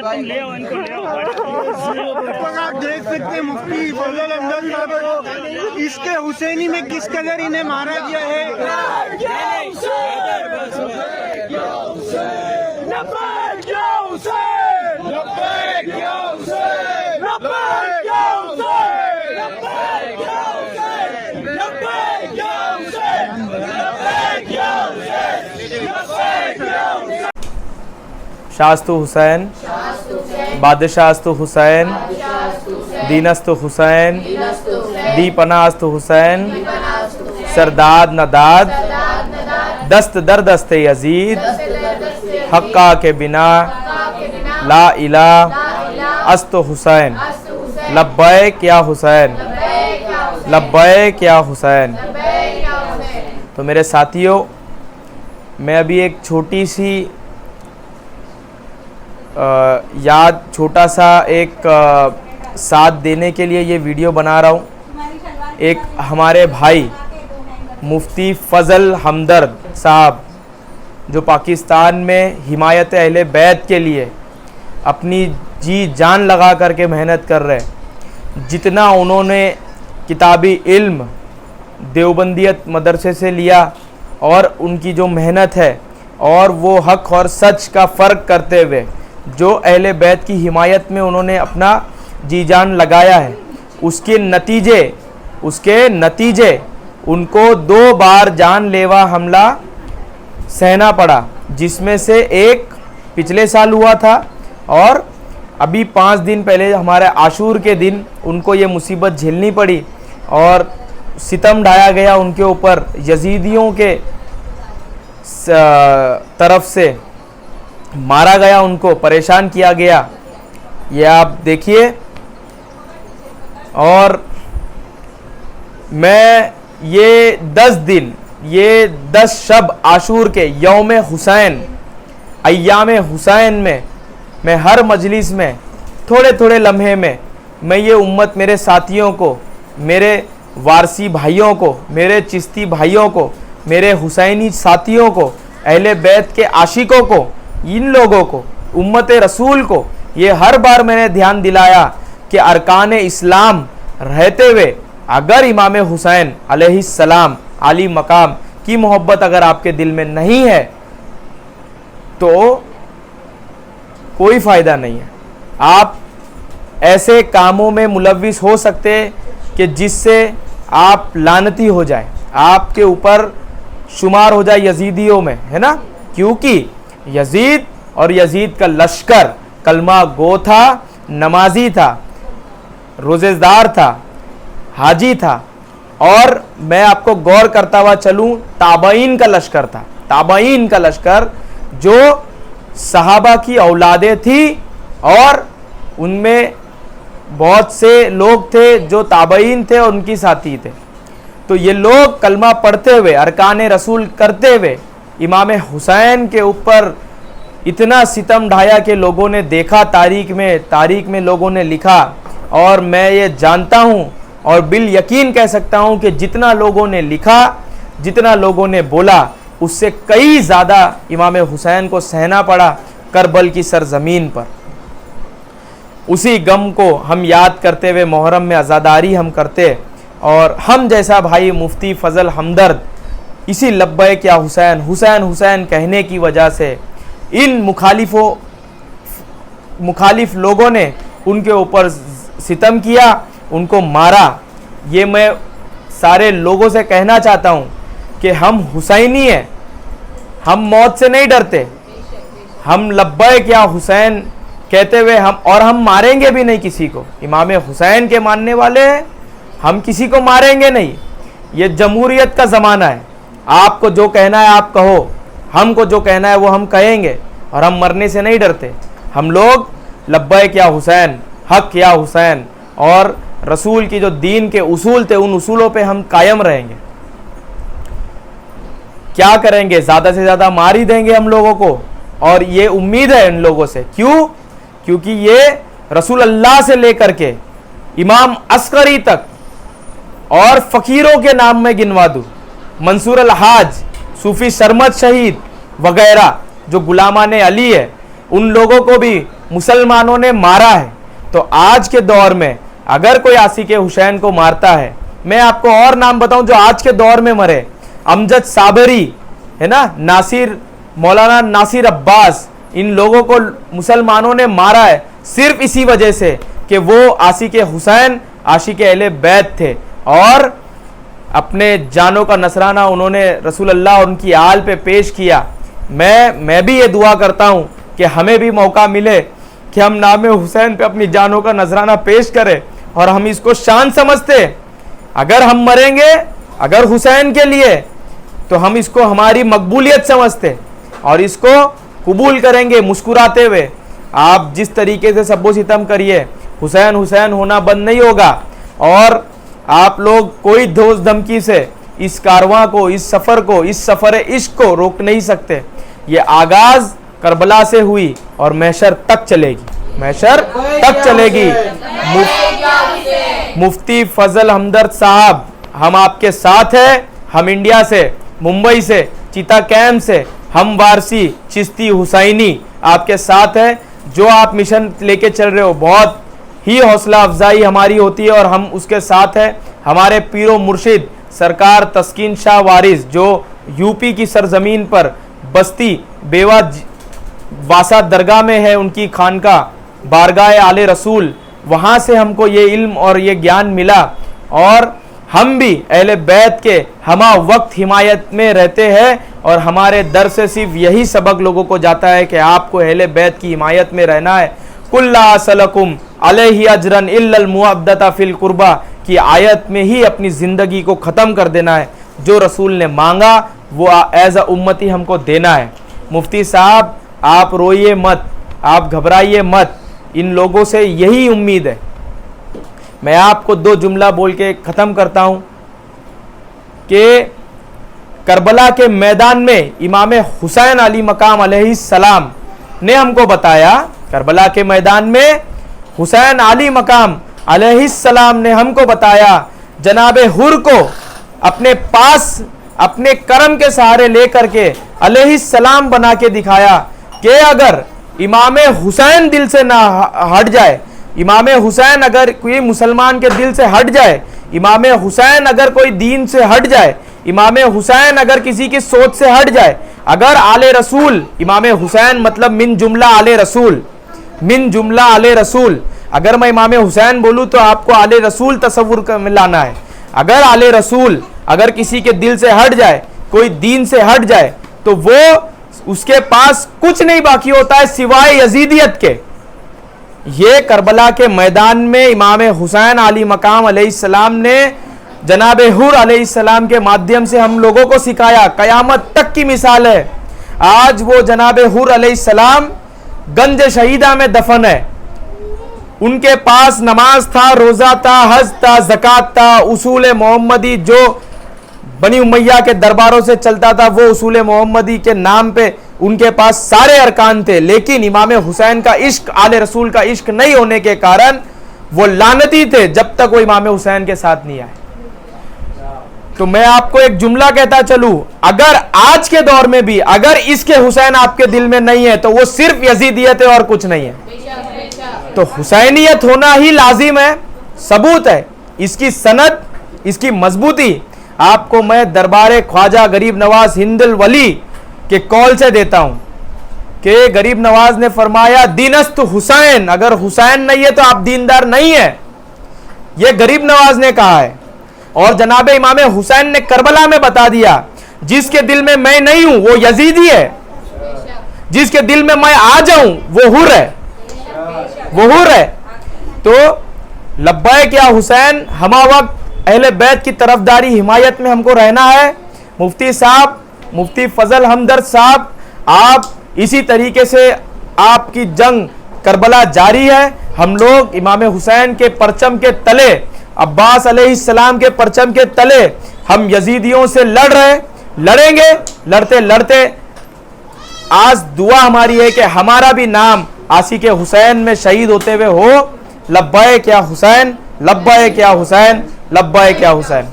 आप देख सकते हैं मुफ्ती फजल हमदर्द साहब को इसके हुसैनी में किस कदर इन्हें मारा गया है। शास्तु हुसैन, बादशाहस्तु हुसैन, दीनस्तु हुसैन, दीपनास्तु हुसैन, सरदाद नदाद, दस्त दर दस्ते यजीद, हक्का के बिना ला इला अस्तु हुसैन, लब्बैक या हुसैन, लब्बैक या हुसैन। तो मेरे साथियों, मैं अभी एक छोटी सी याद, छोटा सा एक साथ देने के लिए ये वीडियो बना रहा हूँ। एक हमारे भाई मुफ्ती फजल हमदर्द साहब, जो पाकिस्तान में हिमायत अहले बैत के लिए अपनी जी जान लगा करके मेहनत कर रहे हैं। जितना उन्होंने किताबी इल्म देवबंदियत मदरसे से लिया और उनकी जो मेहनत है और वो हक और सच का फ़र्क करते हुए जो अहले बैत की हिमायत में उन्होंने अपना जी जान लगाया है, उसके नतीजे उनको 2 बार जानलेवा हमला सहना पड़ा, जिसमें से एक पिछले साल हुआ था और अभी 5 दिन पहले हमारे आशूर के दिन उनको ये मुसीबत झेलनी पड़ी और सितम ढाया गया उनके ऊपर। यजीदियों के तरफ से मारा गया, उनको परेशान किया गया। ये आप देखिए। और मैं ये 10 दिन, ये 10 शब आशूर के यौम हुसैन, अय्याम हुसैन में मैं हर मजलिस में थोड़े थोड़े लम्हे में मैं ये उम्मत, मेरे साथियों को, मेरे वारसी भाइयों को, मेरे चिश्ती भाइयों को, मेरे हुसैनी साथियों को, अहले बैत के आशिकों को, इन लोगों को, उम्मत रसूल को ये हर बार मैंने ध्यान दिलाया कि अरकान इस्लाम रहते हुए अगर इमाम हुसैन अलैहिस्सलाम आली मकाम की मोहब्बत अगर आपके दिल में नहीं है तो कोई फ़ायदा नहीं है। आप ऐसे कामों में मुलव्विस हो सकते कि जिससे आप लानती हो जाए, आपके ऊपर शुमार हो जाए यजीदियों में, है ना। क्योंकि यजीद और यजीद का लश्कर कलमा गो था, नमाजी था, रोज़ेदार था, हाजी था। और मैं आपको गौर करता हुआ चलूं, ताबईन का लश्कर था। ताबईन का लश्कर जो सहाबा की औलादें थी और उनमें बहुत से लोग थे जो ताबईन थे और उनकी साथी थे। तो ये लोग कलमा पढ़ते हुए, अरकान रसूल करते हुए इमाम हुसैन के ऊपर इतना सितम ढाया कि लोगों ने देखा, तारीख में लोगों ने लिखा। और मैं ये जानता हूँ और बिल यकीन कह सकता हूँ कि जितना लोगों ने लिखा, जितना लोगों ने बोला, उससे कई ज़्यादा इमाम हुसैन को सहना पड़ा करबल की सरजमीन पर। उसी गम को हम याद करते हुए मुहर्रम में अज़ादारी हम करते, और हम जैसा भाई मुफ्ती फजल हमदर्द इसी लब्बैक या हुसैन, हुसैन हुसैन कहने की वजह से इन मुखालिफ लोगों ने उनके ऊपर सितम किया, उनको मारा। ये मैं सारे लोगों से कहना चाहता हूँ कि हम हुसैनी हैं, हम मौत से नहीं डरते। हम लब्बैक या हुसैन कहते हुए हम मारेंगे भी नहीं किसी को। इमाम हुसैन के मानने वाले हैं, हम किसी को मारेंगे नहीं। ये जमहूरियत का ज़माना है, आपको जो कहना है आप कहो, हमको जो कहना है वो हम कहेंगे, और हम मरने से नहीं डरते। हम लोग लब्बैक या हुसैन, हक या हुसैन, और रसूल की जो दीन के उसूल थे उन उसूलों पे हम कायम रहेंगे। क्या करेंगे, ज़्यादा से ज़्यादा मार ही देंगे हम लोगों को, और ये उम्मीद है इन लोगों से। क्यों? क्योंकि ये रसूल अल्लाह से लेकर के इमाम अस्करी तक और फ़कीरों के नाम में गिनवा दूँ, मंसूर अल हाज, सूफ़ी शरमत शहीद वगैरह जो गुलामान अली है, उन लोगों को भी मुसलमानों ने मारा है, तो आज के दौर में अगर कोई आशिक हुसैन को मारता है, मैं आपको और नाम बताऊं जो आज के दौर में मरे, अमजद साबरी है ना, नासिर, मौलाना नासिर अब्बास, इन लोगों को मुसलमानों ने मारा है सिर्फ इसी वजह से कि वो आशिक हुसैन, आशिक अहले बैत थे और अपने जानों का नसराना उन्होंने रसूल अल्लाह और उनकी आल पे पेश किया। मैं भी ये दुआ करता हूँ कि हमें भी मौका मिले कि हम नाम हुसैन पे अपनी जानों का नजराना पेश करें और हम इसको शान समझते। अगर हम मरेंगे अगर हुसैन के लिए, तो हम इसको हमारी मकबूलियत समझते और इसको कबूल करेंगे मुस्कुराते हुए। आप जिस तरीके से सब्बो सितम करिए, हुसैन हुसैन होना बंद नहीं होगा और आप लोग कोई धोस धमकी से इस कारवां को, इस सफ़र को, इस सफ़र इश्क को रोक नहीं सकते। ये आगाज़ करबला से हुई और महशर तक चलेगी, महशर तक चलेगी। मुफ्ती फजल हमदर्द साहब, हम आपके साथ हैं। हम इंडिया से, मुंबई से, चिता कैम्प से, हम वारसी चिश्ती हुसैनी आपके साथ है। जो आप मिशन लेके चल रहे हो, बहुत ही हौसला अफजाई हमारी होती है और हम उसके साथ हैं। हमारे पीरो मुर्शिद सरकार तस्कीन शाह वारिस, जो यूपी की सरजमीन पर बस्ती बेवा वासा दरगाह में है, उनकी खानका बारगाह आले रसूल, वहाँ से हमको ये इल्म और ये ज्ञान मिला और हम भी अहले बैत के हमा वक्त हिमायत में रहते हैं और हमारे दर से सिर्फ यही सबक लोगों को जाता है कि आपको अहले बैत की हिमायत में रहना है। कुल्ला असलकुम अलैहि अजरन इल्लल मुअद्दता फिल कुर्बा की आयत में ही अपनी ज़िंदगी को ख़त्म कर देना है। जो रसूल ने मांगा वो एज अ उम्मती हमको देना है। मुफ्ती साहब, आप रोइए मत, आप घबराइए मत, इन लोगों से यही उम्मीद है। मैं आपको दो जुमला बोल के ख़त्म करता हूँ कि करबला के मैदान में इमाम हुसैन अली मकाम अलैहिस्सलाम ने हमको बताया, करबला के मैदान में हुसैन अली मकाम अलैहिस्सलाम ने हमको बताया, जनाबे हुर को अपने पास अपने करम के सहारे लेकर के अलैहिस्सलाम बना के दिखाया कि अगर इमाम हुसैन दिल से ना हट जाए, इमाम हुसैन अगर कोई मुसलमान के दिल से हट जाए, इमाम हुसैन अगर कोई दीन से हट जाए, इमाम हुसैन अगर किसी की सोच से हट जाए, अगर आले रसूल, इमाम हुसैन मतलब मिन जुमला आले रसूल, मिन जुमला आले रसूल, अगर मैं इमाम हुसैन बोलूँ तो आपको आले रसूल तसव्वुर में लाना है। अगर आले रसूल अगर किसी के दिल से हट जाए, कोई दीन से हट जाए, तो वो उसके पास कुछ नहीं बाकी होता है सिवाय यजीदियत के। ये करबला के मैदान में इमाम हुसैन अली मकाम अलैहिस्सलाम ने जनाबे हुर अलैहिस्सलाम के माध्यम से हम लोगों को सिखाया। कयामत तक की मिसाल है। आज वो जनाबे हुर अलैहिस्सलाम गंज शहीदा में दफन है। उनके पास नमाज था, रोजा था, हज था, ज़कात था, उसूल मोहम्मदी जो बनी उमैया के दरबारों से चलता था, वो उसूल मोहम्मदी के नाम पे उनके पास सारे अरकान थे। लेकिन इमाम हुसैन का इश्क, आले रसूल का इश्क नहीं होने के कारण वो लानती थे जब तक वो इमाम हुसैन के साथ नहीं आए। तो मैं आपको एक जुमला कहता चलूं, अगर आज के दौर में भी अगर इसके हुसैन आपके दिल में नहीं है तो वो सिर्फ यजीदियत है और कुछ नहीं है। तो हुसैनियत होना ही लाजिम है, सबूत है इसकी सनद, इसकी मजबूती आपको मैं दरबार ख्वाजा गरीब नवाज हिंदुल वली के कॉल से देता हूं कि गरीब नवाज ने फरमाया दीनस्त हुसैन, अगर हुसैन नहीं है तो आप दीनदार नहीं है। यह गरीब नवाज ने कहा है और जनाब इमाम हुसैन ने करबला में बता दिया, जिसके दिल में मैं नहीं हूं वो यजीदी है, जिसके दिल में मैं आ जाऊं वो हुर है, वो हुर है। तो लब्बैक या हुसैन, हमा वक्त अहले बैत की तरफदारी हिमायत में हमको रहना है। मुफ्ती साहब, मुफ्ती फजल हमदर्द साहब, आप इसी तरीके से आपकी जंग करबला जारी है। हम लोग इमाम हुसैन के परचम के तले, अब्बास अलैहिस्सलाम के परचम के तले हम यजीदियों से लड़ रहे, लड़ेंगे, लड़ते लड़ते आज दुआ हमारी है कि हमारा भी नाम आशिक हुसैन में शहीद होते हुए हो। लब्बैक या हुसैन, लब्बैक या हुसैन, लब्बैक या हुसैन।